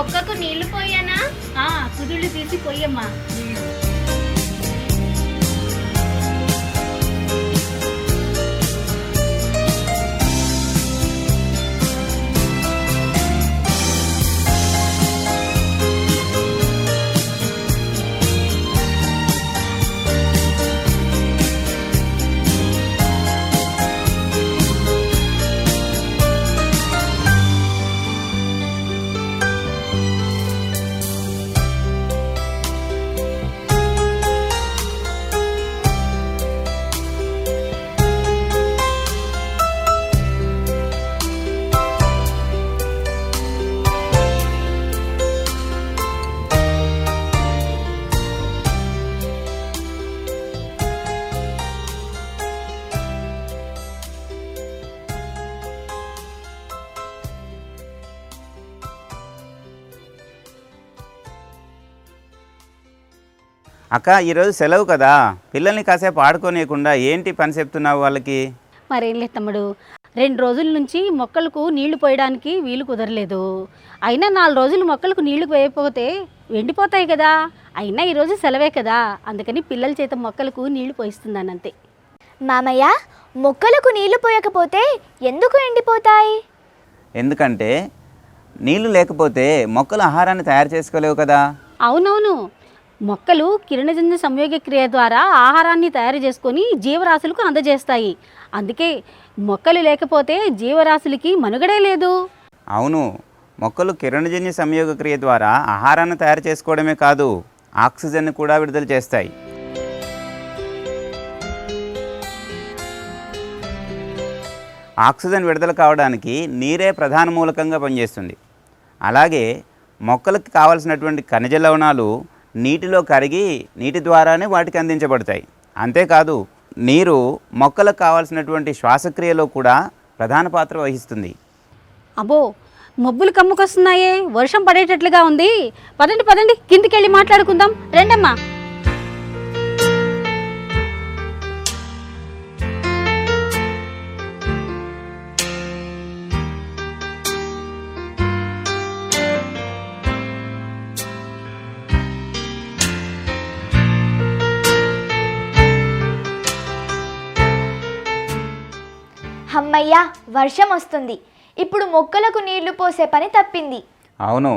మొక్కకు నీళ్లు పోయానా? కుదుళ్ళు తీసి పోయమ్మా. అక్క, ఈరోజు సెలవు కదా, పిల్లల్ని కాసేపు ఆడుకోనియకుండా ఏంటి పని చెప్తున్నావు వాళ్ళకి? మరేం లేదు తమ్ముడు, 2 రోజుల నుంచి మొక్కలకు నీళ్లు పోయడానికి వీలు కుదరలేదు. అయినా 4 రోజులు మొక్కలకు నీళ్లు పోయకపోతే ఎండిపోతాయి కదా. అయినా ఈరోజు సెలవే కదా, అందుకని పిల్లల చేత మొక్కలకు నీళ్లు పోయిస్తున్నాను అంతే. మామయ్య, మొక్కలకు నీళ్లు పోయకపోతే ఎందుకు ఎండిపోతాయి? ఎందుకంటే నీళ్లు లేకపోతే మొక్కలు ఆహారాన్ని తయారు చేసుకోలేవు కదా. అవునవును, మొక్కలు కిరణజన్య సంయోగ క్రియ ద్వారా ఆహారాన్ని తయారు చేసుకొని జీవరాశులకు అందజేస్తాయి. అందుకే మొక్కలు లేకపోతే జీవరాశులకి మనుగడే లేదు. అవును, మొక్కలు కిరణజన్య సంయోగ క్రియ ద్వారా ఆహారాన్ని తయారు చేసుకోవడమే కాదు, ఆక్సిజన్ను కూడా విడుదల చేస్తాయి. ఆక్సిజన్ విడుదల కావడానికి నీరే ప్రధాన మూలకంగా పనిచేస్తుంది. అలాగే మొక్కలకు కావలసినటువంటి ఖనిజ లవణాలు నీటిలో కరిగి నీటి ద్వారానే వాటికి అందించబడతాయి. అంతేకాదు, నీరు మొక్కలకు కావాల్సినటువంటి శ్వాసక్రియలో కూడా ప్రధాన పాత్ర వహిస్తుంది. అబ్బో, మబ్బులు కమ్ముకొస్తున్నాయే, వర్షం పడేటట్లుగా ఉంది. పదండి పదండి, కిందికి వెళ్ళి మాట్లాడుకుందాం రండమ్మా. అమ్మయ్యా, వర్షం వస్తుంది. ఇప్పుడు మొక్కలకు నీళ్లు పోసే పని తప్పింది. అవును,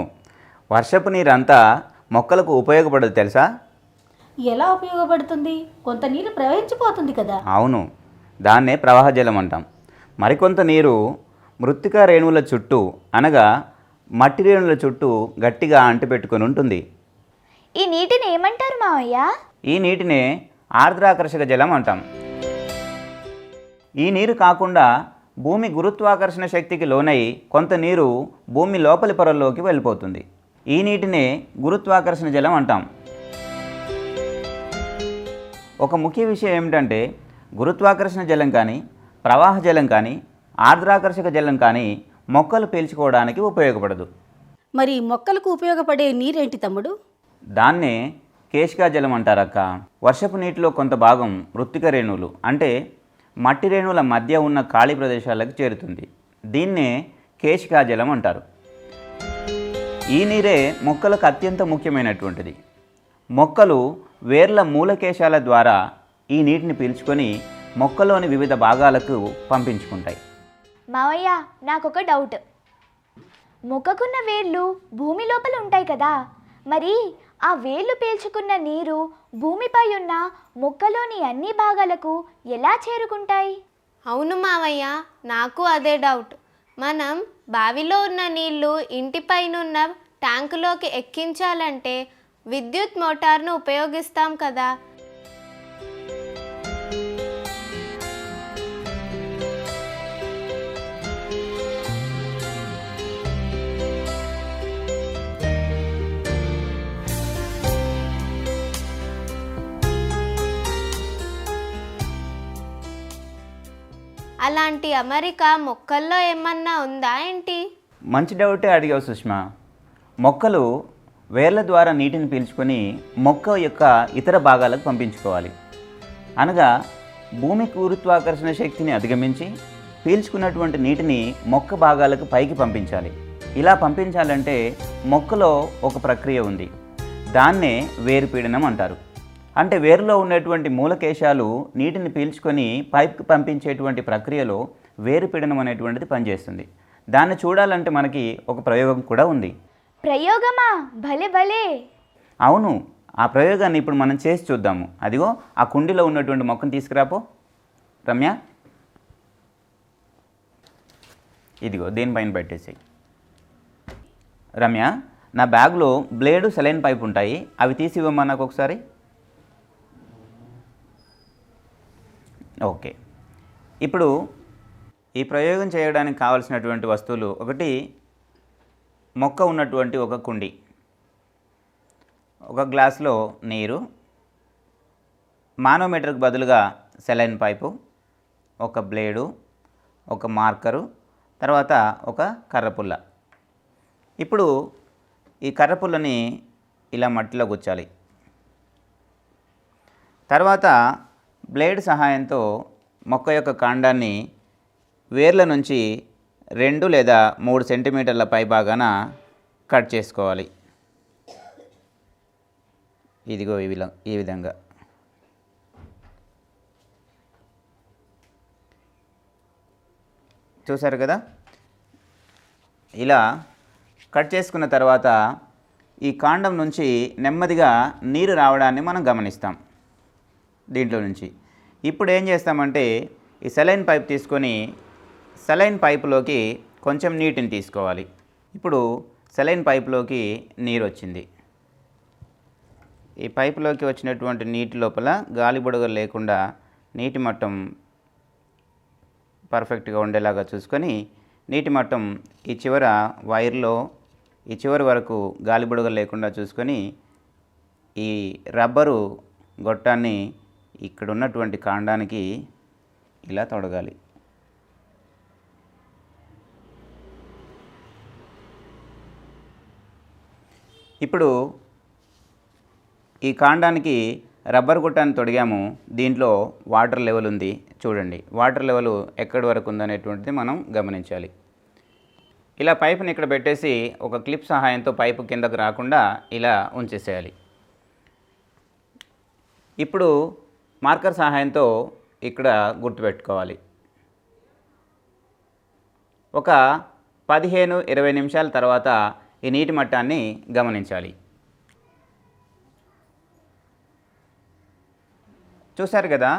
వర్షపు నీరంతా మొక్కలకు ఉపయోగపడదు తెలుసా? ఎలా ఉపయోగపడుతుంది? కొంత నీరు ప్రవహించిపోతుంది కదా. అవును, దాన్నే ప్రవాహ జలం అంటాం. మరికొంత నీరు మృత్తికా రేణువుల చుట్టూ, అనగా మట్టి రేణువుల చుట్టూ గట్టిగా అంటిపెట్టుకొని ఉంటుంది. ఈ నీటిని ఏమంటారు మామయ్య? ఈ నీటినే ఆర్ద్రాకర్షక జలం అంటాం. ఈ నీరు కాకుండా భూమి గురుత్వాకర్షణ శక్తికి లోనై కొంత నీరు భూమి లోపలి పొరల్లోకి వెళ్ళిపోతుంది. ఈ నీటినే గురుత్వాకర్షణ జలం అంటాం. ఒక ముఖ్య విషయం ఏమిటంటే, గురుత్వాకర్షణ జలం కానీ, ప్రవాహ జలం కానీ, ఆర్ద్రాకర్షక జలం కానీ మొక్కలు పీల్చుకోవడానికి ఉపయోగపడదు. మరి మొక్కలకు ఉపయోగపడే నీరేంటి తమ్ముడు? దాన్నే కేశికా జలం అంటారక్క. వర్షపు నీటిలో కొంత భాగం మృత్తిక రేణువులు, అంటే మట్టి రేణువుల మధ్య ఉన్న ఖాళీ ప్రదేశాలకు చేరుతుంది. దీన్నే కేశికా జలం అంటారు. ఈ నీరే మొక్కలకు అత్యంత ముఖ్యమైనటువంటిది. మొక్కలు వేర్ల మూలకేశాల ద్వారా ఈ నీటిని పీల్చుకొని మొక్కలోని వివిధ భాగాలకు పంపించుకుంటాయి. మావయ్య, నాకొక డౌట్. మొక్కకున్న వేర్లు భూమి లోపల ఉంటాయి కదా, మరి ఆ వేర్లు పీల్చుకున్న నీరు భూమిపై ఉన్న మొక్కలోని అన్ని భాగాలకు ఎలా చేరుకుంటాయి? అవును మావయ్య, నాకు అదే డౌట్. మనం బావిలో ఉన్న నీళ్లు ఇంటిపైనున్న ట్యాంకులోకి ఎక్కించాలంటే విద్యుత్ మోటార్ను ఉపయోగిస్తాం కదా. అలాంటి అమరిక మొక్కల్లో ఏమన్నా ఉందా ఏంటి? మంచి డౌటే అడిగావు సుష్మా. మొక్కలు వేర్ల ద్వారా నీటిని పీల్చుకొని మొక్క యొక్క ఇతర భాగాలకు పంపించుకోవాలి. అనగా భూమి గురుత్వాకర్షణ శక్తిని అధిగమించి పీల్చుకున్నటువంటి నీటిని మొక్క భాగాలకు పైకి పంపించాలి. ఇలా పంపించాలంటే మొక్కలో ఒక ప్రక్రియ ఉంది, దాన్నే వేరు పీడనం అంటారు. అంటే వేరులో ఉన్నటువంటి మూలకేశాలు నీటిని పీల్చుకొని పైప్కి పంపించేటువంటి ప్రక్రియలో వేరు పీడనం అనేటువంటిది పనిచేస్తుంది. దాన్ని చూడాలంటే మనకి ఒక ప్రయోగం కూడా ఉంది. ప్రయోగమా? భలే భలే. అవును, ఆ ప్రయోగాన్ని ఇప్పుడు మనం చేసి చూద్దాము. అదిగో ఆ కుండీలో ఉన్నటువంటి మొక్కను తీసుకురాపో రమ్య. ఇదిగో దీనిపైన పెట్టేసేయి. రమ్య, నా బ్యాగ్లో బ్లేడు సెలైన్ పైప్ ఉంటాయి, అవి తీసి ఇవ్వమ్మా నాకు ఒకసారి. ఓకే, ఇప్పుడు ఈ ప్రయోగం చేయడానికి కావలసినటువంటి వస్తువులు: ఒకటి మొక్క ఉన్నటువంటి ఒక కుండి, ఒక గ్లాసులో నీరు, మానోమీటర్కి బదులుగా సెలైన్ పైపు, ఒక బ్లేడు, ఒక మార్కరు, తర్వాత ఒక కర్రపుల్ల. ఇప్పుడు ఈ కర్రపుల్లని ఇలా మట్టిలో గుచ్చాలి. తర్వాత బ్లేడ్ సహాయంతో మొక్క యొక్క కాండాన్ని వేర్ల నుంచి 2 లేదా 3 సెంటీమీటర్ల పై భాగాన కట్ చేసుకోవాలి. ఇదిగో ఈ విధంగా. చూసారు కదా? ఇలా కట్ చేసుకున్న తర్వాత ఈ కాండం నుంచి నెమ్మదిగా నీరు రావడాన్ని మనం గమనిస్తాం దీంట్లో నుంచి. ఇప్పుడు ఏం చేస్తామంటే ఈ సెలైన్ పైప్ తీసుకొని సెలైన్ పైపులోకి కొంచెం నీటిని తీసుకోవాలి. ఇప్పుడు సెలైన్ పైపులోకి నీరు వచ్చింది. ఈ పైపులోకి వచ్చినటువంటి నీటి లోపల గాలి బుడగలు లేకుండా నీటి మట్టం పర్ఫెక్ట్గా ఉండేలాగా చూసుకొని నీటి మట్టం ఈ చివర వైర్లో ఈ చివరి వరకు గాలి బుడగలు లేకుండా చూసుకొని ఈ రబ్బరు గొట్టాన్ని ఇక్కడ ఉన్నటువంటి కాండానికి ఇలా తొడగాలి. ఇప్పుడు ఈ కాండానికి రబ్బర్ గుట్టాన్ని తొడిగాము. దీంట్లో వాటర్ లెవెల్ ఉంది చూడండి. వాటర్ లెవెల్ ఎక్కడి వరకు ఉందనేటువంటిది మనం గమనించాలి. ఇలా పైపుని ఇక్కడ పెట్టేసి ఒక క్లిప్ సహాయంతో పైపు కిందకు రాకుండా ఇలా ఉంచేసేయాలి. ఇప్పుడు మార్కర్ సహాయంతో ఇక్కడ గుర్తుపెట్టుకోవాలి. ఒక 15-20 నిమిషాల తర్వాత ఈ నీటి మట్టాన్ని గమనించాలి. చూశారు కదా?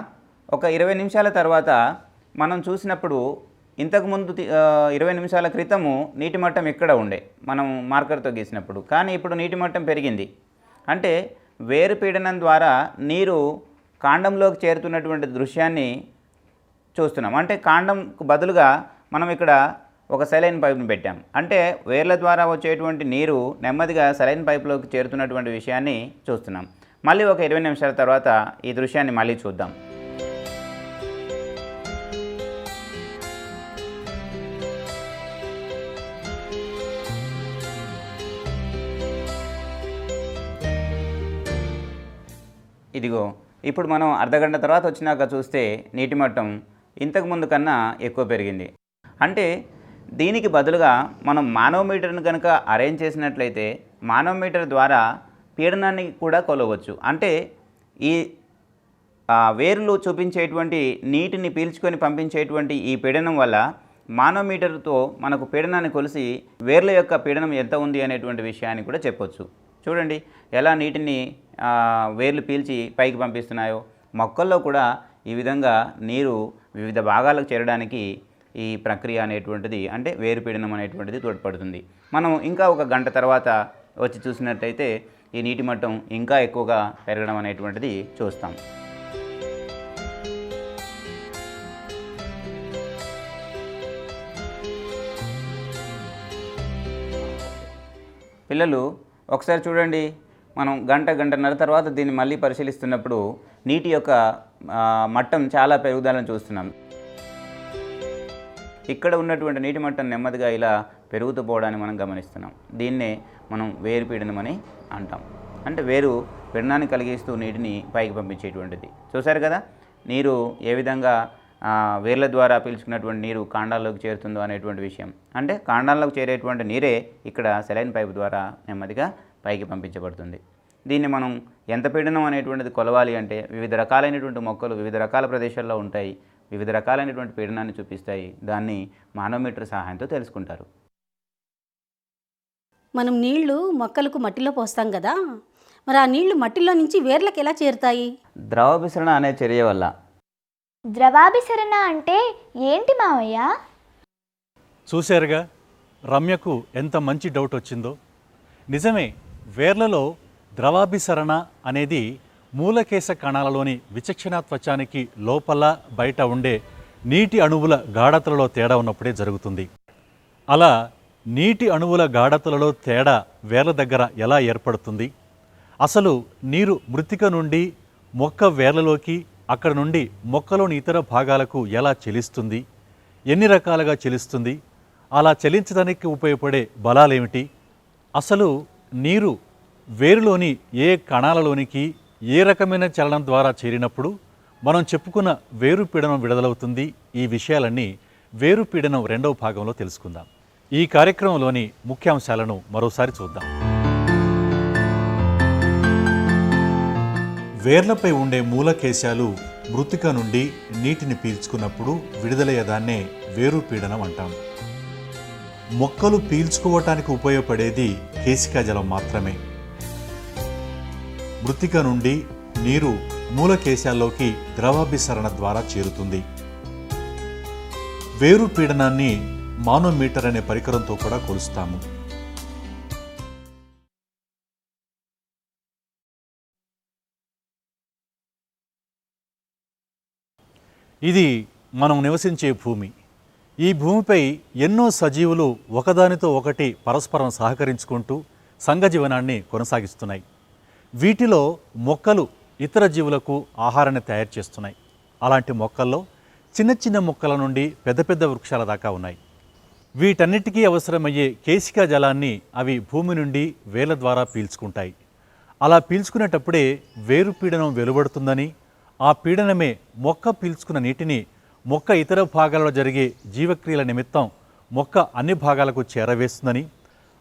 ఒక 20 నిమిషాల తర్వాత మనం చూసినప్పుడు ఇంతకుముందు 20 నిమిషాల క్రితము నీటి మట్టం ఎక్కడ ఉండే మనం మార్కర్తో గీసినప్పుడు, కానీ ఇప్పుడు నీటి మట్టం పెరిగింది. అంటే వేరు పీడనం ద్వారా నీరు కాండంలోకి చేరుతున్నటువంటి దృశ్యాన్ని చూస్తున్నాం. అంటే కాండంకు బదులుగా మనం ఇక్కడ ఒక సెలైన్ పైప్ని పెట్టాం. అంటే వేర్ల ద్వారా వచ్చేటువంటి నీరు నెమ్మదిగా సెలైన్ పైపులోకి చేరుతున్నటువంటి విషయాన్ని చూస్తున్నాం. మళ్ళీ ఒక 20 నిమిషాల తర్వాత ఈ దృశ్యాన్ని మళ్ళీ చూద్దాం. ఇదిగో ఇప్పుడు మనం అర్ధగంట తర్వాత వచ్చినాక చూస్తే నీటి మట్టం ఇంతకుముందు కన్నా ఎక్కువ పెరిగింది. అంటే దీనికి బదులుగా మనం మానోమీటర్ను కనుక అరేంజ్ చేసినట్లయితే మానోమీటర్ ద్వారా పీడనాన్ని కూడా కొలవచ్చు. అంటే ఈ వేర్లు చూపించేటువంటి నీటిని పీల్చుకొని పంపించేటువంటి ఈ పీడనం వల్ల మానోమీటర్తో మనకు పీడనాన్ని కొలిసి వేర్ల యొక్క పీడనం ఎంత ఉంది అనేటువంటి విషయాన్ని కూడా చెప్పొచ్చు. చూడండి ఎలా నీటిని వేర్లు పీల్చి పైకి పంపిస్తున్నాయో. మొక్కల్లో కూడా ఈ విధంగా నీరు వివిధ భాగాలకు చేరడానికి ఈ ప్రక్రియ అనేటువంటిది, అంటే వేరు పీడనం అనేటువంటిది తోడ్పడుతుంది. మనం ఇంకా ఒక గంట తర్వాత వచ్చి చూసినట్టయితే ఈ నీటి మట్టం ఇంకా ఎక్కువగా పెరగడం అనేటువంటిది చూస్తాం. పిల్లలు ఒకసారి చూడండి, మనం గంటన్నర తర్వాత దీన్ని మళ్ళీ పరిశీలిస్తున్నప్పుడు నీటి యొక్క మట్టం చాలా పెరుగుదలను చూస్తున్నాం. ఇక్కడ ఉన్నటువంటి నీటి మట్టం నెమ్మదిగా ఇలా పెరుగుతూ పోవడాన్ని మనం గమనిస్తున్నాం. దీన్నే మనం వేరు పీడనం అని అంటాం. అంటే వేరు పీడనాన్ని కలిగిస్తూ నీటిని పైకి పంపించేటువంటిది. చూశారు కదా నీరు ఏ విధంగా వేర్ల ద్వారా పీల్చుకున్నటువంటి నీరు కాండాల్లోకి చేరుతుందో అనేటువంటి విషయం. అంటే కాండాల్లోకి చేరేటువంటి నీరే ఇక్కడ సెలైన్ పైపు ద్వారా నెమ్మదిగా పైకి పంపించబడుతుంది. దీన్ని మనం ఎంత పీడనం అనేటువంటిది కొలవాలి అంటే వివిధ రకాలైనటువంటి మొక్కలు వివిధ రకాల ప్రదేశాల్లో ఉంటాయి, వివిధ రకాలైనటువంటి పీడనాన్ని చూపిస్తాయి. దాన్ని మానోమీటర్ సహాయంతో తెలుసుకుంటారు. మనం నీళ్లు మొక్కలకు మట్టిలో పోస్తాం కదా, మరి ఆ నీళ్లు మట్టిలో నుంచి వేర్లకు ఎలా చేరుతాయి? ద్రవభిసరణ అనే చర్య వల్ల. ద్రవాభిసరణ అంటే ఏంటి మావయ్య? చూశారుగా రమ్యకు ఎంత మంచి డౌట్ వచ్చిందో. నిజమే, వేర్లలో ద్రవాభిసరణ అనేది మూలకేశ కణాలలోని విచక్షణ త్వచానికి లోపల బయట ఉండే నీటి అణువుల గాఢతలలో తేడా ఉన్నప్పుడే జరుగుతుంది. అలా నీటి అణువుల గాఢతలలో తేడా వేర్ల దగ్గర ఎలా ఏర్పడుతుంది, అసలు నీరు మృత్తిక నుండి మొక్క వేర్లలోకి, అక్కడ నుండి మొక్కలోని ఇతర భాగాలకు ఎలా చెలిస్తుంది, ఎన్ని రకాలుగా చెలిస్తుంది, అలా చెలించడానికి ఉపయోగపడే బలాలేమిటి, అసలు నీరు వేరులోని ఏ కణాలలోనికి ఏ రకమైన చలనం ద్వారా చేరినప్పుడు మనం చెప్పుకున్న వేరు పీడనం విడుదలవుతుంది, ఈ విషయాలన్నీ వేరు పీడనం 2వ భాగంలో తెలుసుకుందాం. ఈ కార్యక్రమంలోని ముఖ్యాంశాలను మరోసారి చూద్దాం. వేర్లపై ఉండే మూలకేశాలు మృత్తిక నుండి నీటిని పీల్చుకున్నప్పుడు విడుదలయ్యేదాన్నే వేరు పీడనం అంటాం. మొక్కలు పీల్చుకోవటానికి ఉపయోగపడేది కేశికా జలం మాత్రమే. మృత్తిక నుండి నీరు మూలకేశాల్లోకి ద్రవాభిసరణ ద్వారా చేరుతుంది. వేరు పీడనాన్ని మానోమీటర్ అనే పరికరంతో కూడా కొలుస్తాము. ఇది మనం నివసించే భూమి. ఈ భూమిపై ఎన్నో సజీవులు ఒకదానితో ఒకటి పరస్పరం సహకరించుకుంటూ సంఘజీవనాన్ని కొనసాగిస్తున్నాయి. వీటిలో మొక్కలు ఇతర జీవులకు ఆహారాన్ని తయారు చేస్తున్నాయి. అలాంటి మొక్కల్లో చిన్న చిన్న మొక్కల నుండి పెద్ద పెద్ద వృక్షాల దాకా ఉన్నాయి. వీటన్నిటికీ అవసరమయ్యే కేశికా జలాన్ని అవి భూమి నుండి వేర్ల ద్వారా పీల్చుకుంటాయి. అలా పీల్చుకునేటప్పుడే వేరు పీడనం వెలువడుతుందని, ఆ పీడనమే మొక్క పీల్చుకున్న నీటిని మొక్క ఇతర భాగాలలో జరిగే జీవక్రియల నిమిత్తం మొక్క అన్ని భాగాలకు చేరవేస్తుందని,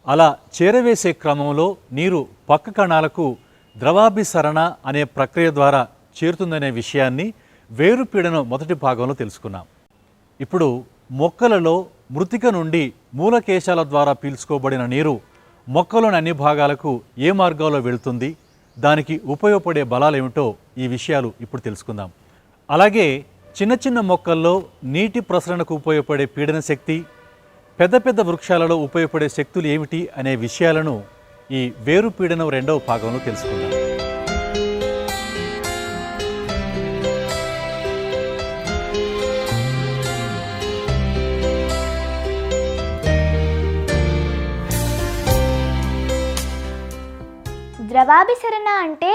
అలా చేరవేసే క్రమంలో నీరు పక్క కణాలకు ద్రవాభిసరణ అనే ప్రక్రియ ద్వారా చేరుతుందనే విషయాన్ని వేరు పీడనం మొదటి భాగంలో తెలుసుకున్నాం. ఇప్పుడు మొక్కలలో మృత్తిక నుండి మూలకేశాల ద్వారా పీల్చుకోబడిన నీరు మొక్కలోని అన్ని భాగాలకు ఏ మార్గంలో వెళుతుంది, దానికి ఉపయోగపడే బలాలేమిటో ఈ విషయాలు ఇప్పుడు తెలుసుకుందాం. అలాగే చిన్న చిన్న మొక్కల్లో నీటి ప్రసరణకు ఉపయోగపడే పీడన శక్తి, పెద్ద పెద్ద వృక్షాలలో ఉపయోగపడే శక్తులు ఏమిటి అనే విషయాలను ఈ వేరు పీడనం 2వ భాగంలో తెలుసుకుందాం. ద్రవాభిసరణ అంటే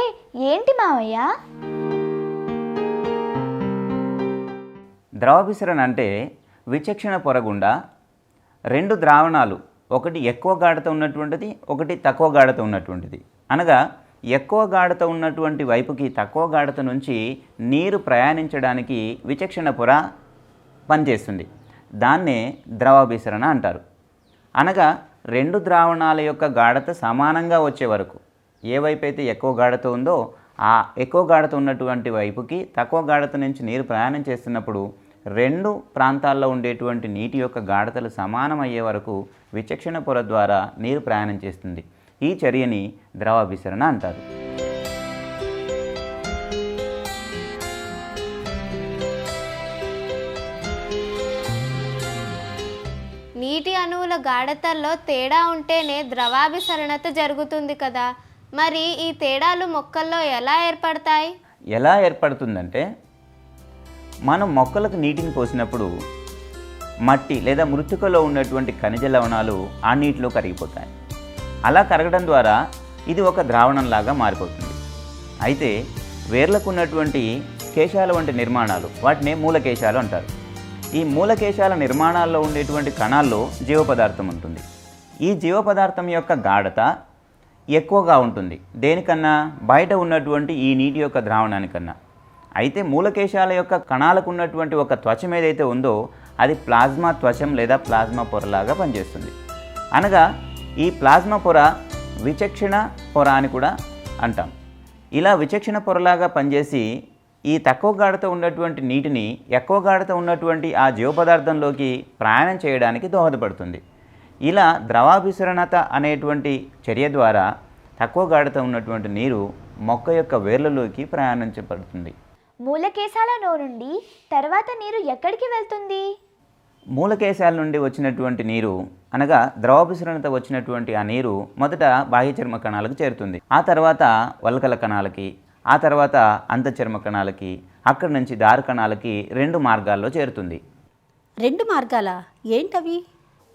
ఏంటి మావయ్య? ద్రవాభిసరణ అంటే విచక్షణ పొర గుండా 2 ద్రావణాలు, ఒకటి ఎక్కువ గాఢత ఉన్నటువంటిది, ఒకటి తక్కువ గాఢత ఉన్నటువంటిది. అనగా ఎక్కువ గాఢత ఉన్నటువంటి వైపుకి తక్కువ గాఢత నుంచి నీరు ప్రయాణించడానికి విచక్షణ పొర పనిచేస్తుంది. దాన్నే ద్రవాభిసరణ అంటారు. అనగా 2 ద్రావణాల యొక్క గాఢత సమానంగా వచ్చే వరకు, ఏ వైపు అయితే ఎక్కువ గాఢత ఉందో ఆ ఎక్కువ గాఢత ఉన్నటువంటి వైపుకి తక్కువ గాఢత నుంచి నీరు ప్రయాణం చేస్తున్నప్పుడు 2 ప్రాంతాల్లో ఉండేటువంటి నీటి యొక్క గాఢతలు సమానమయ్యే వరకు విచక్షణ పొర ద్వారా నీరు ప్రయాణం చేస్తుంది. ఈ చర్యని ద్రవాభిసరణ అంటారు. నీటి అణువుల గాఢతల్లో తేడా ఉంటేనే ద్రవాభిసరణత జరుగుతుంది కదా, మరి ఈ తేడాలు మొక్కల్లో ఎలా ఏర్పడతాయి? ఎలా ఏర్పడుతుందంటే, మనం మొక్కలకు నీటిని పోసినప్పుడు మట్టి లేదా మృత్తికలో ఉన్నటువంటి ఖనిజ లవణాలు ఆ నీటిలో కరిగిపోతాయి. అలా కరగడం ద్వారా ఇది ఒక ద్రావణంలాగా మారిపోతుంది. అయితే వేర్లకు ఉన్నటువంటి కేశాల వంటి నిర్మాణాలు, వాటినే మూలకేశాలు అంటారు. ఈ మూలకేశాల నిర్మాణాల్లో ఉండేటువంటి కణాల్లో జీవపదార్థం ఉంటుంది. ఈ జీవపదార్థం యొక్క గాఢత ఎక్కువగా ఉంటుంది. దేనికన్నా? బయట ఉన్నటువంటి ఈ నీటి యొక్క ద్రావణానికన్నా. అయితే మూలకేశాల యొక్క కణాలకు ఉన్నటువంటి ఒక త్వచం ఏదైతే ఉందో అది ప్లాజ్మా త్వచం లేదా ప్లాజ్మా పొరలాగా పనిచేస్తుంది. అనగా ఈ ప్లాజ్మా పొర విచక్షణ పొర అని కూడా అంటాం. ఇలా విచక్షణ పొరలాగా పనిచేసి ఈ తక్కువ గాఢత ఉన్నటువంటి నీటిని ఎక్కువ గాఢత ఉన్నటువంటి ఆ జీవ పదార్థంలోకి ప్రయాణం చేయడానికి దోహదపడుతుంది. ఇలా ద్రవాభిసరణత అనేటువంటి చర్య ద్వారా తక్కువ గాఢత ఉన్నటువంటి నీరు మొక్క యొక్క వేర్లలోకి ప్రయాణించబడుతుంది. మూలకేశాల నుండి తర్వాత నీరు ఎక్కడికి వెళ్తుంది? మూలకేశాల నుండి వచ్చినటువంటి నీరు అనగా ద్రవాభిసరణత వచ్చినటువంటి ఆ నీరు మొదట బాహ్య చర్మ కణాలకు చేరుతుంది. ఆ తర్వాత వల్కల కణాలకి, ఆ తర్వాత అంతఃచర్మ కణాలకి, అక్కడి నుంచి దార కణాలకి 2 మార్గాల్లో చేరుతుంది. 2 మార్గాలా? ఏంటవి?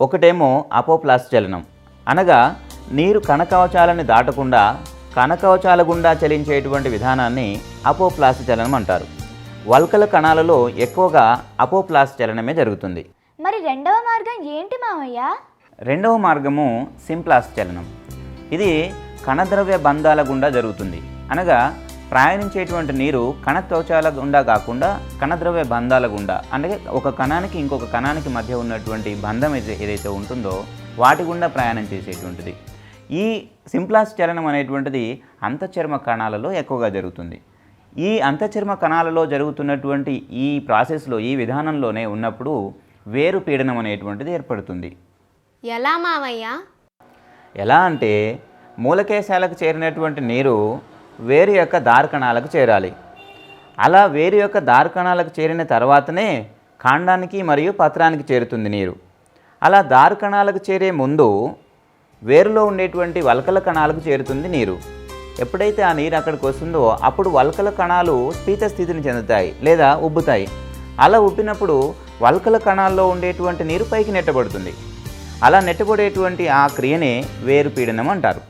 ఒకటేమో అపోప్లాస్ట్ చలనం, అనగా నీరు కణకవచాలను దాటకుండా కణకవచాల గుండా చలించేటువంటి విధానాన్ని అపోప్లాస్ట్ చలనం అంటారు. వల్కల కణాలలో ఎక్కువగా అపోప్లాస్ట్ చలనమే జరుగుతుంది. మరి రెండవ మార్గం ఏంటి మావయ్య? రెండవ మార్గము సింప్లాస్ట్ చలనం. ఇది కణద్రవ్య బంధాల గుండా జరుగుతుంది. అనగా ప్రయాణించేటువంటి నీరు కణత్వచాల గుండా కాకుండా కణద్రవ్య బంధాల గుండా, అంటే ఒక కణానికి ఇంకొక కణానికి మధ్య ఉన్నటువంటి బంధం ఏదైతే ఉంటుందో వాటి గుండా ప్రయాణం చేసేటువంటిది. ఈ సింప్లాస్ట్ చలనం అనేటువంటిది అంతఃచర్మ కణాలలో ఎక్కువగా జరుగుతుంది. ఈ అంతఃచర్మ కణాలలో జరుగుతున్నటువంటి ఈ ప్రాసెస్లో, ఈ విధానంలోనే ఉన్నప్పుడు వేరు పీడనం అనేటువంటిది ఏర్పడుతుంది. ఎలా మావయ్య? ఎలా అంటే మూలకేశాలకు చేరినటువంటి నీరు వేరు యొక్క దారకణాలకు చేరాలి. అలా వేరు యొక్క దారకణాలకు చేరిన తర్వాతనే కాండానికి మరియు పత్రానికి చేరుతుంది నీరు. అలా దారకణాలకు చేరే ముందు వేరులో ఉండేటువంటి వల్కల కణాలకు చేరుతుంది నీరు. ఎప్పుడైతే ఆ నీరు అక్కడికి వస్తుందో అప్పుడు వల్కల కణాలు స్ఫీత స్థితిని చెందుతాయి లేదా ఉబ్బుతాయి. అలా ఉబ్బినప్పుడు వల్కల కణాల్లో ఉండేటువంటి నీరు పైకి నెట్టబడుతుంది. అలా నెట్టబడేటువంటి ఆ క్రియనే వేరుపీడనం అంటారు.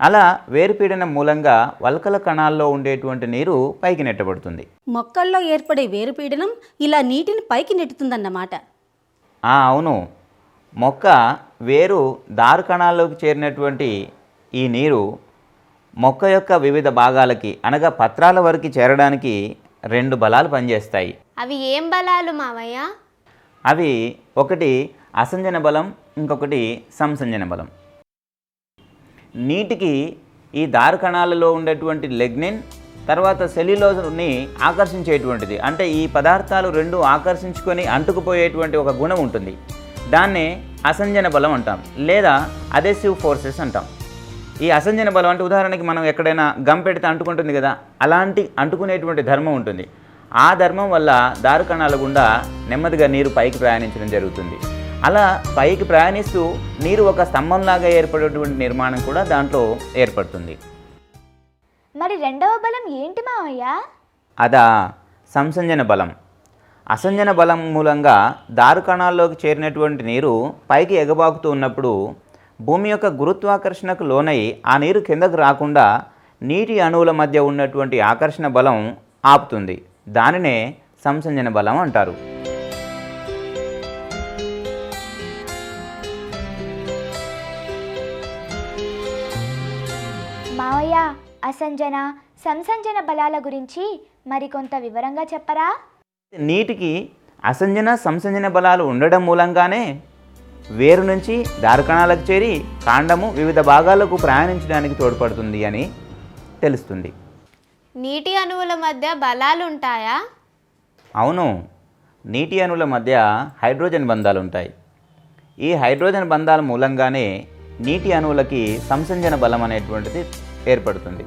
అలా వేరుపీడనం మూలంగా వల్కల కణాల్లో ఉండేటువంటి నీరు పైకి నెట్టబడుతుంది. మొక్కల్లో ఏర్పడే వేరుపీడనం ఇలా నీటిని పైకి నెట్టుతుందన్నమాట. అవును. మొక్క వేరు దారు కణాల్లోకి చేరినటువంటి ఈ నీరు మొక్క యొక్క వివిధ భాగాలకి అనగా పత్రాల వరకు చేరడానికి 2 బలాలు పనిచేస్తాయి. అవి ఏం బలాలు మావయ్య? అవి ఒకటి అసంజన బలం, ఇంకొకటి సంసంజన బలం. నీటికి ఈ దారు కణాలలో ఉండేటువంటి లెగ్నిన్ తర్వాత సెల్యులోజ్ని ఆకర్షించేటువంటిది, అంటే ఈ పదార్థాలు 2 ఆకర్షించుకొని అంటుకుపోయేటువంటి ఒక గుణం ఉంటుంది. దాన్నే అసంజన బలం అంటాం లేదా అదెసివ్ ఫోర్సెస్ అంటాం. ఈ అసంజన బలం అంటే ఉదాహరణకి మనం ఎక్కడైనా గమ్ పెడితే అంటుకుంటుంది కదా, అలాంటి అంటుకునేటువంటి ధర్మం ఉంటుంది. ఆ ధర్మం వల్ల దారు కణాల గుండా నెమ్మదిగా నీరు పైకి ప్రయాణించడం జరుగుతుంది. అలా పైకి ప్రయాణిస్తూ నీరు ఒక స్తంభంలాగా ఏర్పడేటువంటి నిర్మాణం కూడా దాంట్లో ఏర్పడుతుంది. మరి రెండవ బలం ఏంటి మావయ్య? అదా సంసంజన బలం. అసంజన బలం మూలంగా దారు కణాల్లోకి చేరినటువంటి నీరు పైకి ఎగబాకుతూ ఉన్నప్పుడు భూమి యొక్క గురుత్వాకర్షణకు లోనై ఆ నీరు కిందకు రాకుండా నీటి అణువుల మధ్య ఉన్నటువంటి ఆకర్షణ బలం ఆపుతుంది. దానినే సంసంజన బలం అంటారు. మావయ్య, అసంజన సంసంజన బలాల గురించి మరికొంత వివరంగా చెప్పరా? నీటికి అసంజన సంసంజన బలాలు ఉండడం మూలంగానే వేరు నుంచి దారకణాలకు చేరి కాండము వివిధ భాగాలకు ప్రయాణించడానికి తోడ్పడుతుంది అని తెలుస్తుంది. నీటి అణువుల మధ్య బలాలు ఉంటాయా? అవును. నీటి అణువుల మధ్య హైడ్రోజన్ బంధాలు ఉంటాయి. ఈ హైడ్రోజన్ బంధాల మూలంగానే నీటి అణువులకి సంసంజన బలం అనేటువంటిది ఏర్పడుతుంది.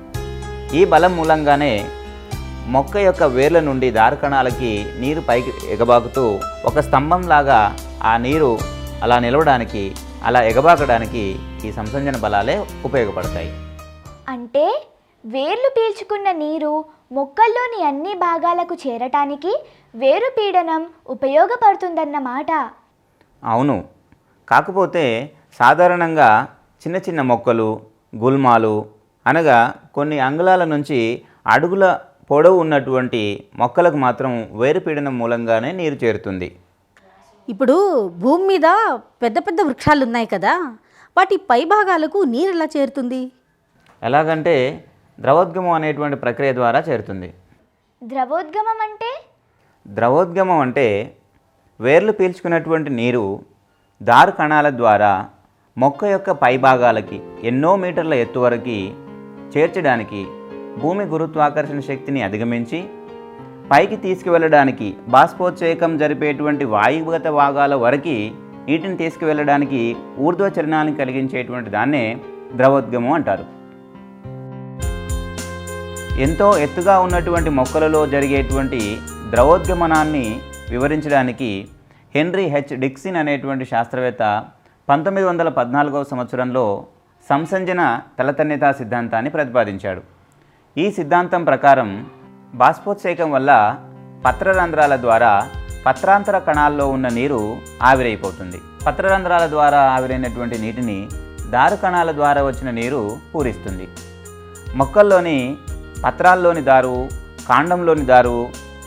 ఈ బలం మూలంగానే మొక్క యొక్క వేర్ల నుండి దారకణాలకి నీరు పైకి ఎగబాకుతూ ఒక స్తంభంలాగా ఆ నీరు అలా నిలవడానికి, అలా ఎగబాకడానికి ఈ సంసంజన బలాలే ఉపయోగపడతాయి. అంటే వేర్లు పీల్చుకున్న నీరు మొక్కల్లోని అన్ని భాగాలకు చేరటానికి వేరు పీడనం ఉపయోగపడుతుందన్నమాట. అవును. కాకపోతే సాధారణంగా చిన్న చిన్న మొక్కలు, గుల్మాలు అనగా కొన్ని అంగుళాల నుంచి అడుగుల పొడవు ఉన్నటువంటి మొక్కలకు మాత్రం వేరుపీడనం మూలంగానే నీరు చేరుతుంది. ఇప్పుడు భూమి మీద పెద్ద పెద్ద వృక్షాలు ఉన్నాయి కదా, వాటి పై భాగాలకు నీరు ఎలా చేరుతుంది? ఎలాగంటే ద్రవోద్గమం అనేటువంటి ప్రక్రియ ద్వారా చేరుతుంది. ద్రవోద్గమం అంటే? ద్రవోద్గమం అంటే వేర్లు పీల్చుకున్నటువంటి నీరు దారు కణాల ద్వారా మొక్క యొక్క పైభాగాలకి ఎన్నో మీటర్ల ఎత్తు వరకు చేర్చడానికి భూమి గురుత్వాకర్షణ శక్తిని అధిగమించి పైకి తీసుకువెళ్ళడానికి బాష్పోత్సేకం జరిపేటువంటి వాయుగత భాగాల వరకు నీటిని తీసుకువెళ్ళడానికి ఊర్ధ్వ చలనాన్ని కలిగించేటువంటి దాన్నే ద్రవోద్గమం అంటారు. ఎంతో ఎత్తుగా ఉన్నటువంటి మొక్కలలో జరిగేటువంటి ద్రవోద్గమనాన్ని వివరించడానికి హెన్రీ హెచ్ డిక్సిన్ అనేటువంటి శాస్త్రవేత్త 1914వ సంవత్సరంలో సంసంజన తలతన్యతా సిద్ధాంతాన్ని ప్రతిపాదించాడు. ఈ సిద్ధాంతం ప్రకారం బాష్పోత్సేకం వల్ల పత్రరంధ్రాల ద్వారా పత్రాంతర కణాల్లో ఉన్న నీరు ఆవిరైపోతుంది. పత్రరంధ్రాల ద్వారా ఆవిరైనటువంటి నీటిని దారు కణాల ద్వారా వచ్చిన నీరు పూరిస్తుంది. మొక్కల్లోని పత్రాల్లోని దారు, కాండంలోని దారు,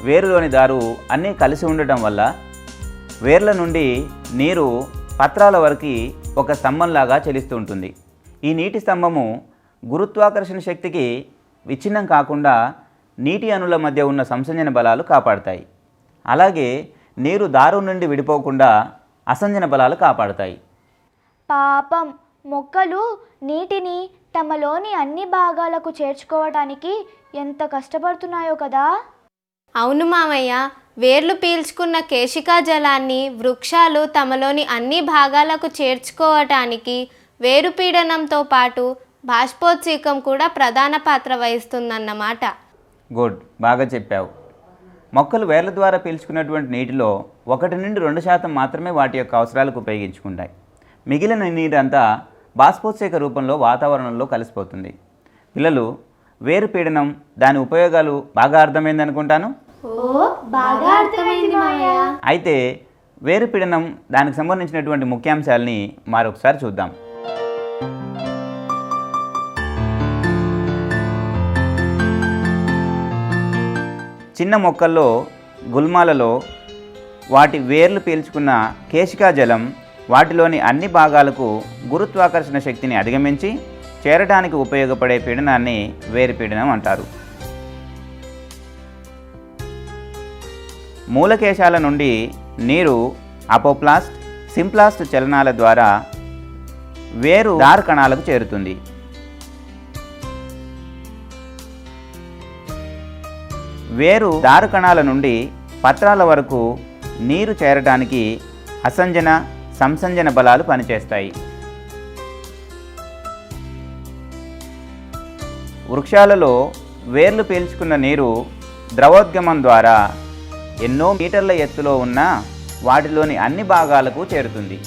వేరులోని దారు అన్నీ కలిసి ఉండటం వల్ల వేర్ల నుండి నీరు పత్రాల వరకు ఒక స్తంభంలాగా చెలిస్తూ ఉంటుంది. ఈ నీటి స్తంభము గురుత్వాకర్షణ శక్తికి విచ్ఛిన్నం కాకుండా నీటి అణుల మధ్య ఉన్న సంసంజన బలాలు కాపాడతాయి. అలాగే నీరు దారు నుండి విడిపోకుండా అసంజన బలాలు కాపాడతాయి. పాపం, మొక్కలు నీటిని తమలోని అన్ని భాగాలకు చేర్చుకోవడానికి ఎంత కష్టపడుతున్నాయో కదా. అవును మామయ్య, వేర్లు పీల్చుకున్న కేశికా జలాన్ని వృక్షాలు తమలోని అన్ని భాగాలకు చేర్చుకోవటానికి వేరుపీడనంతో పాటు బాష్పోత్సేకం కూడా ప్రధాన పాత్ర వహిస్తుందన్నమాట. గుడ్, బాగా చెప్పావు. మొక్కలు వేర్ల ద్వారా పీల్చుకున్నటువంటి నీటిలో 1 నుండి 2% మాత్రమే వాటి యొక్క అవసరాలకు ఉపయోగించుకుంటాయి. మిగిలిన నీరంతా బాష్పోత్సేక రూపంలో వాతావరణంలో కలిసిపోతుంది. పిల్లలు, వేరు పీడనం, దాని ఉపయోగాలు బాగా అర్థమైందనుకుంటాను. బాగా అర్థమైంది మాయా. అయితే వేరు పీడనం, దానికి సంబంధించినటువంటి ముఖ్యాంశాలని మరొకసారి చూద్దాం. చిన్న మొక్కల్లో, గుల్మాలలో వాటి వేర్లు పీల్చుకున్న కేశికా జలం వాటిలోని అన్ని భాగాలకు గురుత్వాకర్షణ శక్తిని అధిగమించి చేరడానికి ఉపయోగపడే పీడనాన్ని వేరు పీడనం అంటారు. మూలకేశాల నుండి నీరు అపోప్లాస్ట్, సింప్లాస్ట్ చలనాల ద్వారా వేరు దారు కణాలకు చేరుతుంది. వేరు దారు కణాల నుండి పత్రాల వరకు నీరు చేరడానికి అసంజన, సంసంజన బలాలు పనిచేస్తాయి. వృక్షాలలో వేర్లు పీల్చుకున్న నీరు ద్రవోద్గమం ద్వారా ఎన్నో మీటర్ల ఎత్తులో ఉన్న వాటిలోని అన్ని భాగాలకు చేరుతుంది.